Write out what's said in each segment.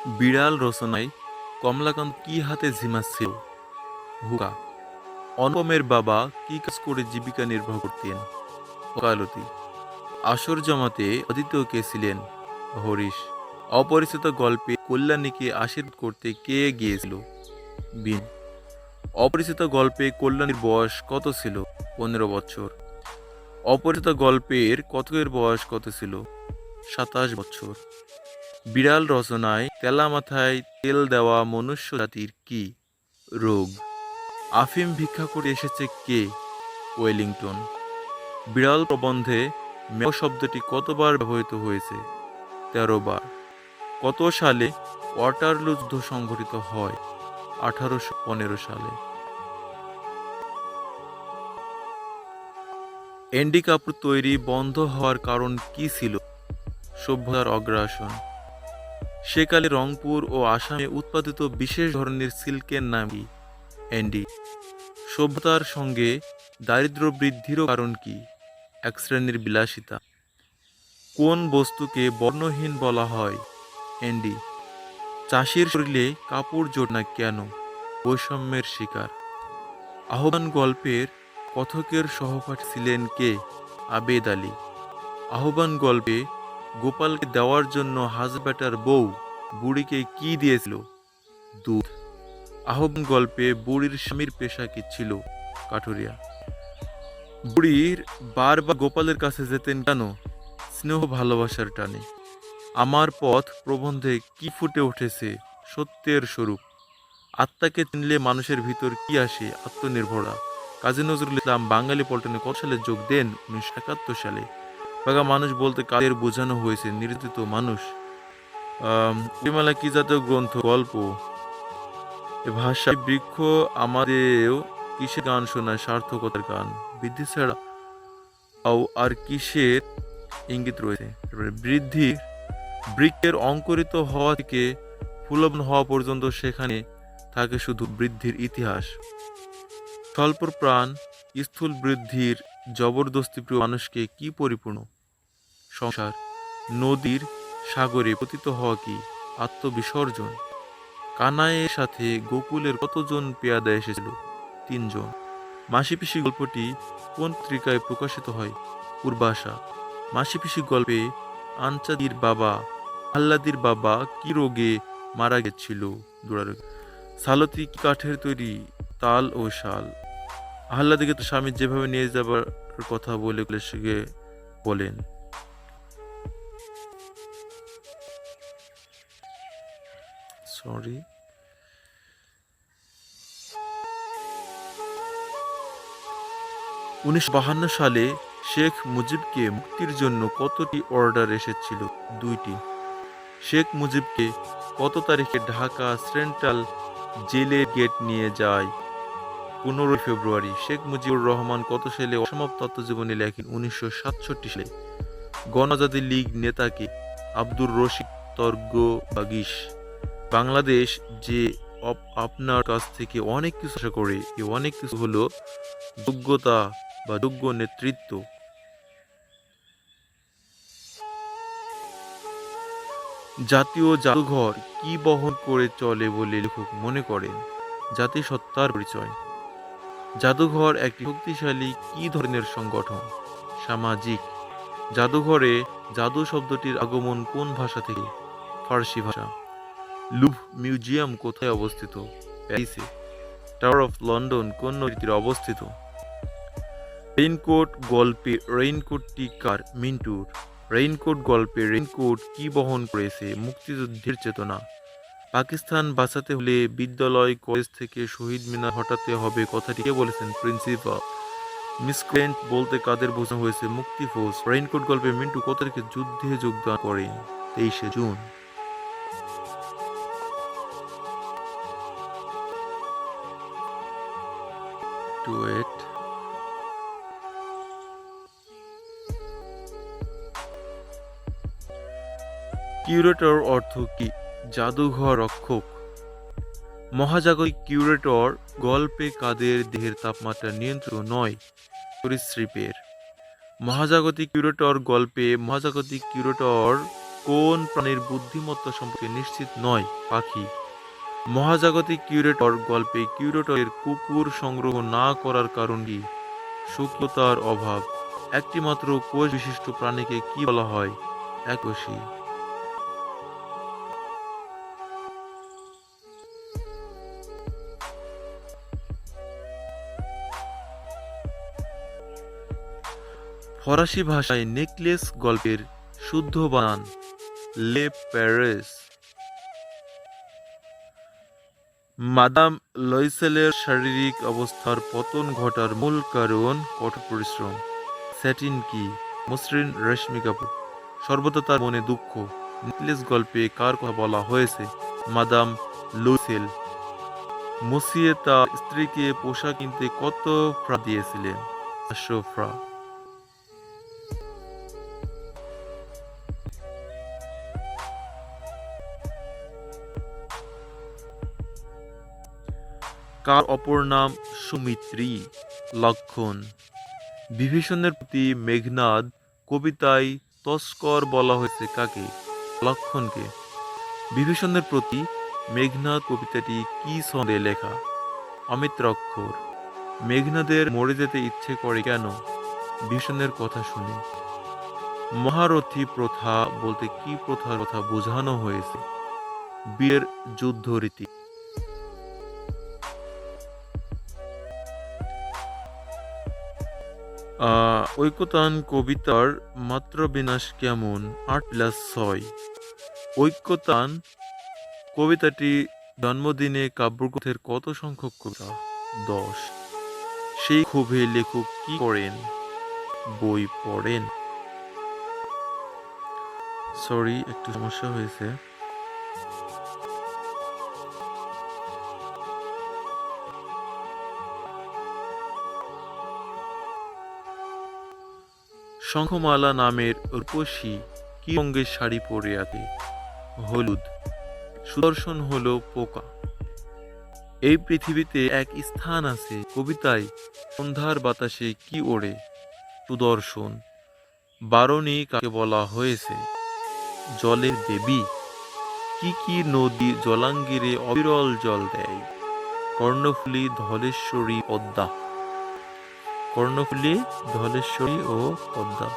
বিড়াল রচনায় কমলাকান্ত কি হাতে ঝিমাচ্ছিল? হুকা। অনুপমের বাবা কি কাজ করে জীবিকা নির্বাহ করতেন? ওকালতি। আসর জমাতে অদিত কে ছিলেন? হরিশ। অপরিচিত গল্পে কল্যাণীকে আশীর্বাদ করতে কে গিয়েছিল? বিন। অপরিচিত গল্পে কল্যাণীর বয়স কত ছিল? 15 বছর। অপরিচিত গল্পের কথকের বয়স কত ছিল? 27 বছর। বিড়াল রচনায় তেলা মাথায় তেল দেওয়া মনুষ্য জাতির কি রোগ? আফিম ভিক্ষা করে এসেছে কে? ওয়েলিংটন। বিড়াল প্রবন্ধে মেয় শব্দটি কতবার ব্যবহৃত হয়েছে? 13 বার। কত সালে ওয়াটারলু যুদ্ধ সংঘটিত হয়? 1815 সালে। এন্ডি কাপুর তৈরি বন্ধ হওয়ার কারণ কি ছিল? সভ্যতার অগ্রাসন। সেকালে রংপুর ও আসামে উৎপাদিত বিশেষ ধরনের সিল্কের নাম কি? এন্ডি। সভ্যতার সঙ্গে দারিদ্র্য বৃদ্ধিরও কারণ কি? এক শ্রেণীর বিলাসিতা। কোন বস্তুকে বর্ণহীন বলা হয়? এন্ডি। চাষির শরীরে কাপড় জোটে না কেন? বৈষম্যের শিকার। আহ্বান গল্পের কথকের সহপাঠী ছিলেন কে? আবেদ আলী। আহ্বান গল্পে গোপালকে দেওয়ার জন্য হাজবেটার বউ বুড়িকে কি দিয়েছিল? দুধ। আহ্বান গল্পে বুড়ির স্বামীর পেশা কি ছিল? কাঠুরিয়া। বুড়ির বারবার গোপালের কাছে যেতেন কেন? স্নেহ ভালোবাসার টানে। আমার পথ প্রবন্ধে কি ফুটে উঠেছে? সত্যের স্বরূপ। আত্মাকে চিনলে মানুষের ভিতর কি আসে? আত্মনির্ভরতা। কাজী নজরুল ইসলাম বাঙালি পল্টনে কত সালে যোগ দেন? 1971 সালে। বাঘা মানুষ বলতে কাদের বোঝানো হয়েছে? নির্যাতিত মানুষ। বইমেলা কি জাতীয় গ্রন্থ? গল্প। এ ভাষায় বৃক্ষ আমাদেরও কিসের গান শোনায়? সার্থকতার গান। বৃদ্ধি ছাড়া আর কিসের ইঙ্গিত রয়েছে? বৃক্ষের অঙ্কুরিত হওয়া থেকে ফুলবন হওয়া পর্যন্ত সেখানে থাকে শুধু বৃদ্ধির ইতিহাস। স্বল্প প্রাণ স্থূল বৃদ্ধির জবরদস্তিপ্রিয় মানুষকে কি পরিপূর্ণ? সংসার। নদীর সাগরে পতিত হওয়া কি? আত্মবিসর্জন। কানাইয়ের সাথে গোকুলের কতজন পেয়াদা এসেছিল? 3 জন। মাসিপিসি গল্পটি কোন পত্রিকায় প্রকাশিত হয়? পূর্বাশা। মাসিপিসি গল্পে আনচাদির বাবা আহ্লাদির বাবা কি রোগে মারা গেছিল? দুরারোগ। সালতি কি কাঠের তৈরি? তাল ও শাল। আহ্লাদিকে তো স্বামী যেভাবে নিয়ে যাবার কথা বলে সে বলেন। সরি। 1952 সালে শেখ মুজিবকে মুক্তির জন্য কতটি অর্ডার এসেছিল? 2টি। শেখ মুজিবকে কত তারিখে ঢাকা সেন্ট্রাল জেলের গেট নিয়ে যায়? 15 ফেব্রুয়ারি। শেখ মুজিবুর রহমান কত সালে অসমাপ্ত আত্মজীবনী লেখেন? 1967 সালে। গণআজাদী লীগ নেতাকে আব্দুর রশিদ তর্গবাগীশ। বাংলাদেশ যে আপনার কাছ থেকে অনেক কিছু আশা করে, এই অনেক কিছু হলো যোগ্যতা বা যোগ্য নেতৃত্ব। জাতীয় জাদুঘর কি বহন করে চলে বলে লেখক মনে করেন? জাতিসত্তার পরিচয়। জাদুঘর একটি শক্তিশালী কি ধরনের সংগঠন? সামাজিক। জাদুঘরে জাদু শব্দটির আগমন কোন ভাষা থেকে? ফার্সি ভাষা। লুভ মিউজিয়াম কোথায় অবস্থিত? প্যারিসে। টাওয়ার অফ লন্ডন কোন নদীর তীরে অবস্থিত? রেইনকোট গল্পে রেইনকোটটি কার? মিন্টুর। রেইনকোট গল্পে রেইনকোট কি বহন করেছে? মুক্তিযুদ্ধের চেতনা। পাকিস্তান বাঁচাতে হলে বিদ্যালয় কলেজ থেকে শহীদ মিনার হটাতে হবে, কথাটি কে বলেছেন? প্রিন্সিপাল। মিসক্রেন্ট বলতে কাদের বোঝানো হয়েছে? মুক্তিফৌজ। রেইনকোট গল্পে মিন্টু কত তারিখে যুদ্ধে যোগদান করেন? 23শে জুন। টুয়েট। কিউরেটর অর্থ কি? জাদুঘর রক্ষক। মহাজাগতিক কিউরেটর গল্পে কাদের দেহের তাপমাত্রা নিয়ন্ত্রণ নয়? সরীসৃপের। মহাজাগতিক কিউরেটর গল্পে মহাজাগতিক কিউরেটর কোন প্রাণীর বুদ্ধিমত্তা সম্পর্কে নিশ্চিত নয়? পাখি। মহাজাগতিক কিউরেটর গল্পে কিউরেটরের কুকুর সংগ্রহ না করার কারণ কি? স্বকীয়তার অভাব। একটিমাত্র কোষ বিশিষ্ট প্রাণীকে কি বলা হয়? এককোষী। ফরাসি ভাষায় নেকলেস গল্পের শুদ্ধ বানান লে প্যারিস। মাদাম লয়সেলের শারীরিক অবস্থার পতন ঘটার মূল কারণ কঠোর পরিশ্রম। স্যাটিন কি? মসৃণ রেশমি কাপড়। সর্বদা তার মনে দুঃখ। নেকলেস গল্পে কার কথা বলা হয়েছে? মাদাম লুইসেল। মসিয়ে তার স্ত্রীকে পোশাক কিনতে কত ফ্রা দিয়েছিলেন? 500 ফ্রা। কার অপর নাম সুমিত্রী? লক্ষণ। বিভীষণের প্রতি মেঘনাদ কবিতায় তস্কর বলা হয়েছে কাকে? লক্ষণকে। বিভীষণের প্রতি মেঘনাদ কবিতাটি কি ছন্দে লেখা? অমিত্রাক্ষর। মেঘনাদের মরে যেতে ইচ্ছে করে কেন? বিভীষণের কথা শুনে। মহারথী প্রথা বলতে কি প্রথার কথা বোঝানো হয়েছে? বীরের যুদ্ধ রীতি। ঐকতান কবিতার মাত্রা বিন্যাস কেমন? 8+6। ঐকতান কবিতাটি জন্মদিনে কাব্যগ্রন্থের কত সংখ্যক কবিতা? 10। সেই ক্ষোভে লেখক কি করেন? বই পড়েন। সরি, একটু সমস্যা হয়েছে। শঙ্খমালা নামের রূপসী কি রঙের শাড়ি পরে আছে? হলুদ। সুদর্শন হলো পোকা। এই পৃথিবীতে এক স্থান আছে কবিতায় সন্ধ্যার বাতাসে কি ওড়ে? সুদর্শন। বারণী কাকে বলা হয়েছে? জলের দেবী। কি কি নদী জলাঙ্গিরে অবিরল জল দেয়? কর্ণফুলী, ধলেশ্বরী, পদ্মা। কর্ণফুলী, ধলেশ্বরী ও পদ্মা।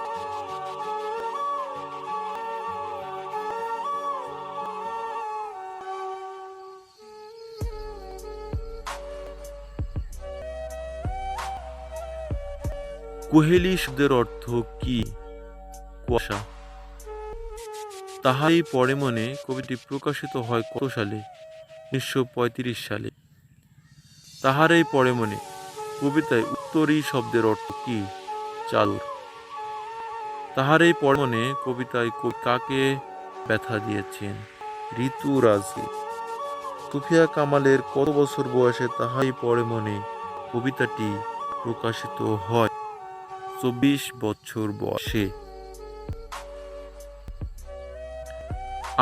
কুহেলি শব্দের অর্থ কি? কুয়াশা। তাহারই পরে মনে কবিতাটি প্রকাশিত হয় কত সালে? 1935 সালে। তাহারই পরে মনে কবিতায় উত্তরী শব্দের অর্থ কি? চাদর। তাহারই পরে মনে কবিতায় কবি কাকে ব্যথা দিয়েছেন? ঋতুরাজকে। সুফিয়া কামালের কত বছর বয়সে তাহারই পরে মনে কবিতাটি প্রকাশিত হয়? 24 বছর বয়সে।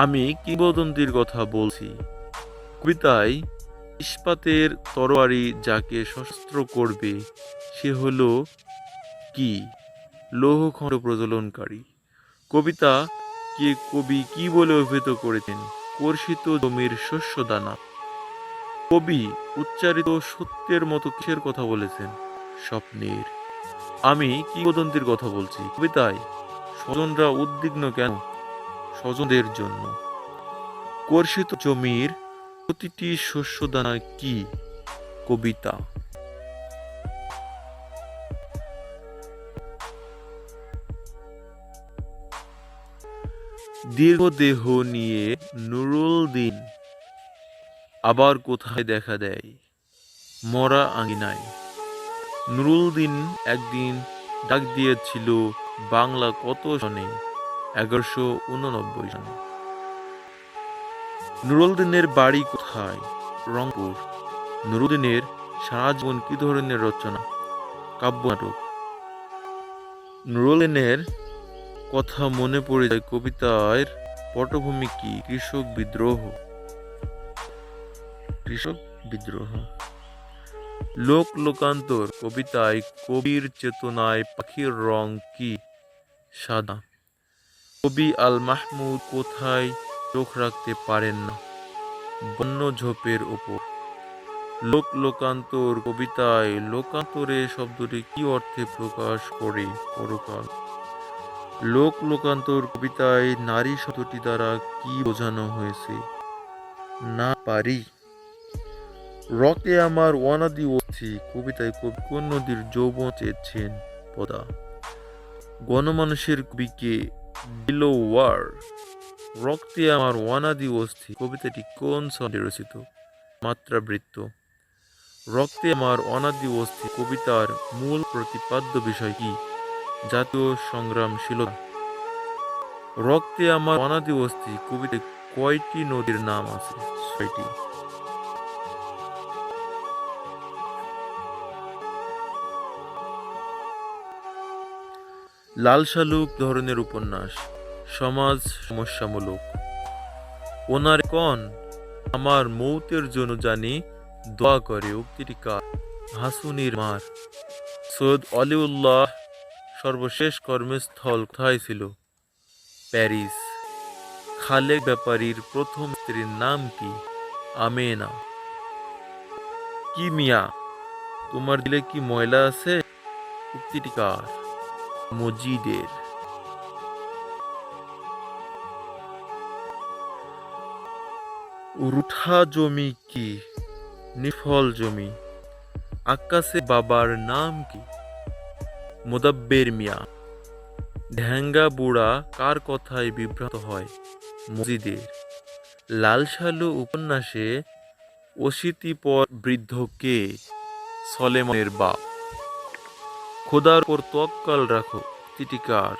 আমি কিংবদন্তির কথা বলছি। কবিতায় ইস্পাতের তরোয়ারি যাকে সশস্ত্র করবে সে হলো কি? লৌহখণ্ড প্রজ্বলনকারী। কবিতা কে কবি কি বলে অভিহিত করেছেন? কর্ষিত জমির শস্যদানা। কবি উচ্চারিত সত্যের মতো কিসের কথা বলেছেন? স্বপ্নের। আমি কিংবদন্তির কথা বলছি। কবিতায় স্বজনরা উদ্বিগ্ন কেন? স্বজনদের জন্য। কর্ষিত জমির প্রতিটি শস্যদানা কি? কবিতা। দীর্ঘদেহ নিয়ে নুরুল দিন আবার কোথায় দেখা দেয়? মরা আঙিনায়। নুরুল দিন একদিন ডাক দিয়েছিল বাংলা কত সনে? 1189 সনে। নুরুলদিনের বাড়ি কোথায়? রংপুর। নুরুলদিনের সারা জীবন কি ধরনের রচনা? কাব্যনাটক। নুরুলদিনের কথা মনে পড়ে যায় কবিতার পটভূমি কি? কৃষক বিদ্রোহ। কৃষক বিদ্রোহ। লোক লোকান্তর কবিতায় কবির চেতনায় পাখির রং কি? সাদা। কবি আল মাহমুদ কোথায় চোখ রাখতে পারেন না? বন্য ঝোপের ওপর। লোক লোকান্তর কবিতায় লোকান্তরে শব্দটি কি অর্থে প্রকাশ করে? পরকাল। লোক লোকান্তর কবিতায় নারী শব্দটি দ্বারা কি বোঝানো হয়েছে? না পারি। রক্তে আমার অনাদি অস্থি কবিতায় কবি কোন নদীর যৌবন চেয়েছেন? পদা। গণমানুষের কবিকে দিলওয়ার। রক্তে আমার অনাদি অস্থি কবিতাটি কোন ছন্দে রচিত? মাত্রাবৃত্ত। রক্তে আমার অনাদি অস্থি কবিতার মূল প্রতিপাদ্য বিষয় কি? জাতীয় সংগ্রামশীলতা। রক্তে আমার অনাদি অস্থি কবিতায় কয়টি নদীর নাম আছে? 6টি। লাল শালুক ধরনের উপন্যাস, সমাজ সমস্যামূলক। ওনার কন আমার মৌতের জন্য জানি দোয়া করে উক্তিটি কার? হাসুনির মার। সৈয়দ অলিউল্লাহ সর্বশেষ কর্মস্থল কোথায় ছিল? প্যারিস। খালেক ব্যাপারীর প্রথম স্ত্রীর নাম কি? আমেনা। কি মিয়া, তোমার দিলে কি ময়লা আছে? উক্তিটি কার? মজিদের। রুঠা জমি কি? নিফল জমি। আক্কাসে বাবার নাম কি? মোদাব্বের মিয়া। ঢ্যাঙ্গা বুড়া কার কথায় বিভ্রান্ত হয়? মজিদের। লাল সালু উপন্যাসে অশীতিপর বৃদ্ধ কে? সলেমানের বাপ। খোদার উপর তওয়াক্কুল রাখো উক্তিটি কার?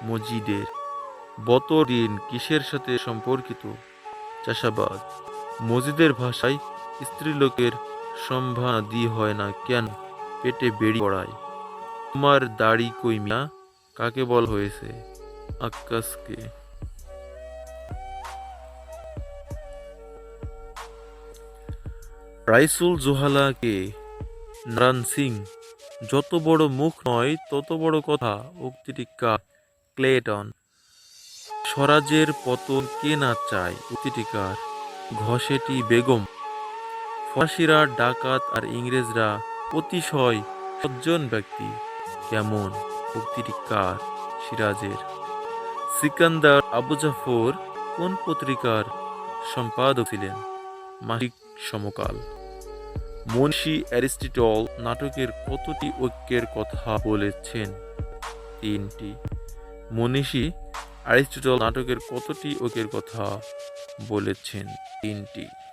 মজিদের। বতর দিন কিসের সাথে সম্পর্কিত? চাষাবাদ। মজিদের ভাষায় স্ত্রীলোকের সম্ভাদি হয় না কেন? পেটে বেড়ি পড়ায়। তোমার দাড়ি কই মিয়া কাকে বলা হয়েছে? আক্কাসকে। রাইসুল জোহালা কে? নারায়ণ সিং। যত বড় মুখ নয় তত বড় কথা উক্তিটি কার? ক্লেটন। স্বরাজের পতন কে না চায়? উক্তিটি কার? ঘসেটি বেগম। ফরাসিরা ডাকাত আর ইংরেজরা অতিশয় সজ্জন ব্যক্তি কেমন? উক্তিটি কার? সিরাজের। সিকান্দার আবু জাফর কোন পত্রিকার সম্পাদক ছিলেন? মাসিক সমকাল। মনীষী অ্যারিস্টটল নাটকের কতটি ঐক্যের কথা বলেছেন? 3টি। মনীষী অ্যারিস্টটল নাটকের কতটি ঐক্যের কথা বলেছেন? 3টি।